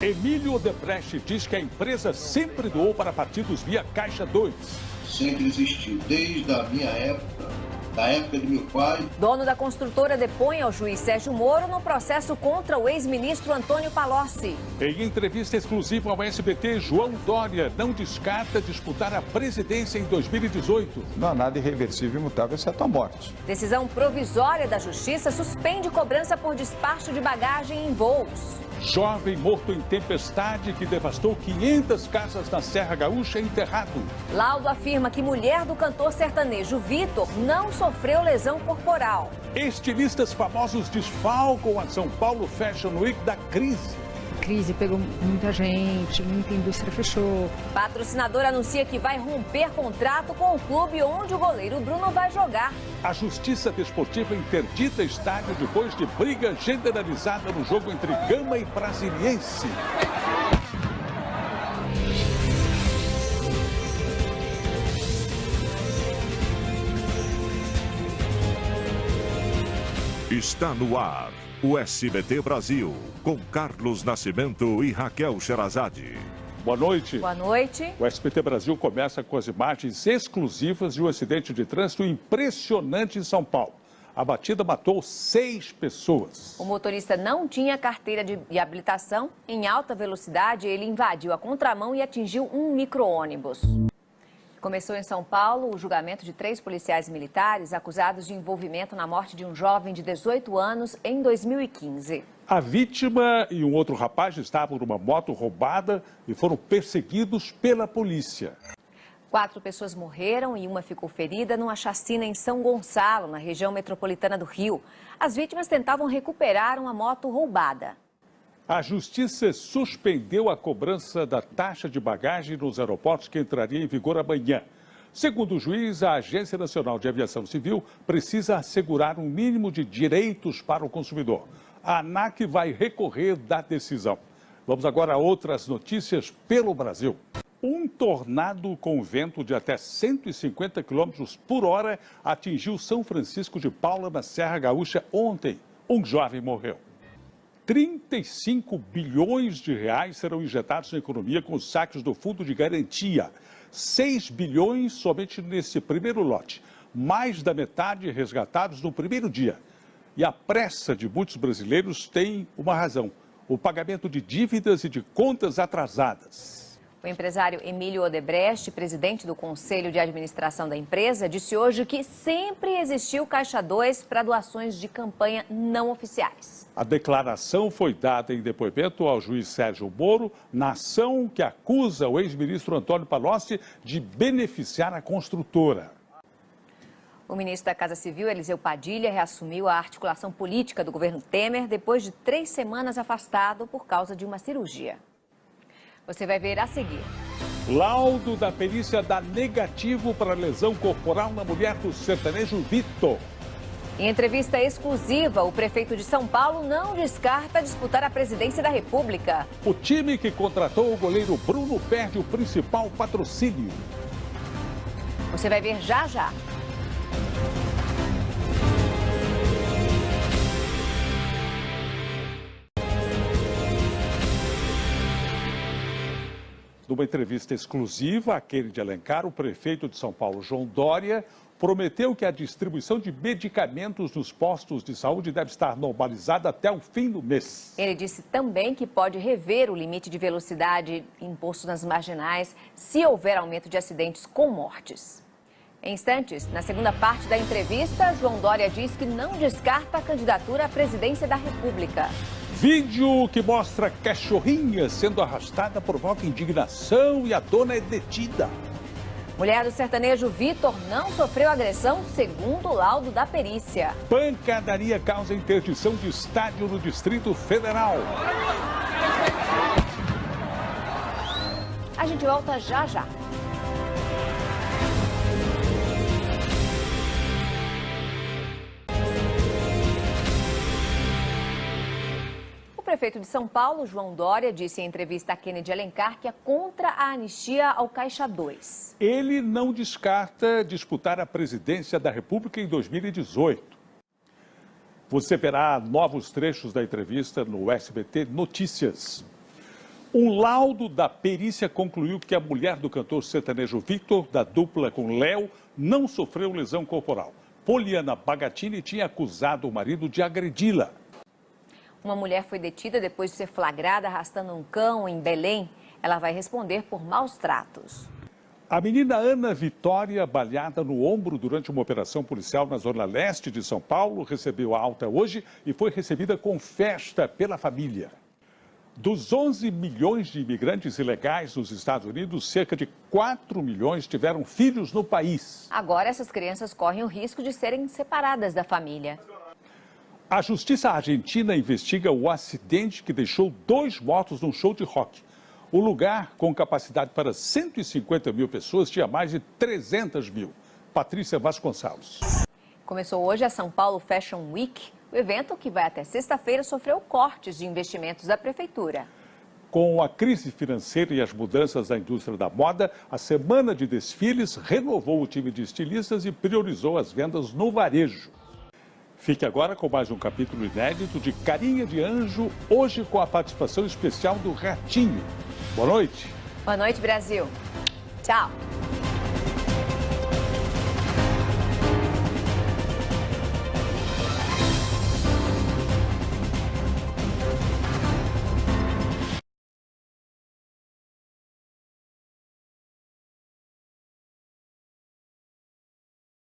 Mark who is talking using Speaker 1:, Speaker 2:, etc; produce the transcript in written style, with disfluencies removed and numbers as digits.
Speaker 1: Emílio Odebrecht diz que a empresa sempre doou para partidos via Caixa 2.
Speaker 2: Sempre existiu, desde a minha época, da época de meu pai.
Speaker 3: Dono da construtora depõe ao juiz Sérgio Moro no processo contra o ex-ministro Antônio Palocci.
Speaker 1: Em entrevista exclusiva ao SBT, João Dória não descarta disputar a presidência em 2018.
Speaker 4: Não há nada irreversível e imutável, exceto a morte.
Speaker 3: Decisão provisória da Justiça suspende cobrança por despacho de bagagem em voos.
Speaker 1: Jovem morto em tempestade que devastou 500 casas na Serra Gaúcha enterrado.
Speaker 3: Laudo afirma que mulher do cantor sertanejo Vitor não sofreu lesão corporal.
Speaker 1: Estilistas famosos desfalcam a São Paulo Fashion Week da crise.
Speaker 5: A crise pegou muita gente, muita indústria fechou.
Speaker 3: Patrocinador anuncia que vai romper contrato com o clube onde o goleiro Bruno vai jogar.
Speaker 1: A Justiça Desportiva interdita estádio depois de briga generalizada no jogo entre Gama e Brasiliense.
Speaker 6: Está no ar o SBT Brasil, com Carlos Nascimento e Raquel Sherazade.
Speaker 1: Boa noite.
Speaker 3: Boa noite.
Speaker 1: O SBT Brasil começa com as imagens exclusivas de um acidente de trânsito impressionante em São Paulo. A batida matou 6 pessoas.
Speaker 3: O motorista não tinha carteira de habilitação. Em alta velocidade, ele invadiu a contramão e atingiu um micro-ônibus. Começou em São Paulo o julgamento de 3 policiais militares acusados de envolvimento na morte de um jovem de 18 anos em 2015.
Speaker 1: A vítima e um outro rapaz estavam numa moto roubada e foram perseguidos pela polícia.
Speaker 3: 4 pessoas morreram e uma ficou ferida numa chacina em São Gonçalo, na região metropolitana do Rio. As vítimas tentavam recuperar uma moto roubada.
Speaker 1: A Justiça suspendeu a cobrança da taxa de bagagem nos aeroportos que entraria em vigor amanhã. Segundo o juiz, a Agência Nacional de Aviação Civil precisa assegurar um mínimo de direitos para o consumidor. A ANAC vai recorrer da decisão. Vamos agora a outras notícias pelo Brasil. Um tornado com vento de até 150 km por hora atingiu São Francisco de Paula, na Serra Gaúcha, ontem. Um jovem morreu. 35 bilhões de reais serão injetados na economia com os saques do Fundo de Garantia. 6 bilhões somente nesse primeiro lote. Mais da metade resgatados no primeiro dia. E a pressa de muitos brasileiros tem uma razão: o pagamento de dívidas e de contas atrasadas.
Speaker 3: O empresário Emílio Odebrecht, presidente do Conselho de Administração da empresa, disse hoje que sempre existiu Caixa 2 para doações de campanha não oficiais.
Speaker 1: A declaração foi dada em depoimento ao juiz Sérgio Moro na ação que acusa o ex-ministro Antônio Palocci de beneficiar a construtora.
Speaker 3: O ministro da Casa Civil, Eliseu Padilha, reassumiu a articulação política do governo Temer depois de 3 semanas afastado por causa de uma cirurgia. Você vai ver a seguir.
Speaker 1: Laudo da perícia dá negativo para lesão corporal na mulher do sertanejo Vitor.
Speaker 3: Em entrevista exclusiva, o prefeito de São Paulo não descarta disputar a presidência da República.
Speaker 1: O time que contratou o goleiro Bruno perde o principal patrocínio.
Speaker 3: Você vai ver já já.
Speaker 1: Numa entrevista exclusiva à Kennedy Alencar, o prefeito de São Paulo, João Dória, prometeu que a distribuição de medicamentos nos postos de saúde deve estar normalizada até o fim do mês.
Speaker 3: Ele disse também que pode rever o limite de velocidade imposto nas marginais se houver aumento de acidentes com mortes. Em instantes, na segunda parte da entrevista, João Dória diz que não descarta a candidatura à presidência da República.
Speaker 1: Vídeo que mostra cachorrinha sendo arrastada provoca indignação e a dona é detida.
Speaker 3: Mulher do sertanejo Vitor não sofreu agressão, segundo o laudo da perícia.
Speaker 1: Pancadaria causa interdição de estádio no Distrito Federal.
Speaker 3: A gente volta já já. O prefeito de São Paulo, João Dória, disse em entrevista à Kennedy Alencar que é contra a anistia ao Caixa 2.
Speaker 1: Ele não descarta disputar a presidência da República em 2018. Você verá novos trechos da entrevista no SBT Notícias. Um laudo da perícia concluiu que a mulher do cantor sertanejo Victor, da dupla com Léo, não sofreu lesão corporal. Poliana Bagatini tinha acusado o marido de agredi-la.
Speaker 3: Uma mulher foi detida depois de ser flagrada arrastando um cão em Belém. Ela vai responder por maus tratos.
Speaker 1: A menina Ana Vitória, baleada no ombro durante uma operação policial na zona leste de São Paulo, recebeu alta hoje e foi recebida com festa pela família. Dos 11 milhões de imigrantes ilegais nos Estados Unidos, cerca de 4 milhões tiveram filhos no país.
Speaker 3: Agora, essas crianças correm o risco de serem separadas da família.
Speaker 1: A justiça argentina investiga o acidente que deixou 2 mortos num show de rock. O lugar, com capacidade para 150 mil pessoas, tinha mais de 300 mil. Patrícia Vasconcelos.
Speaker 3: Começou hoje a São Paulo Fashion Week. O evento, que vai até sexta-feira, sofreu cortes de investimentos da prefeitura.
Speaker 1: Com a crise financeira e as mudanças da indústria da moda, a semana de desfiles renovou o time de estilistas e priorizou as vendas no varejo. Fique agora com mais um capítulo inédito de Carinha de Anjo, hoje com a participação especial do Ratinho. Boa noite.
Speaker 3: Boa noite, Brasil. Tchau.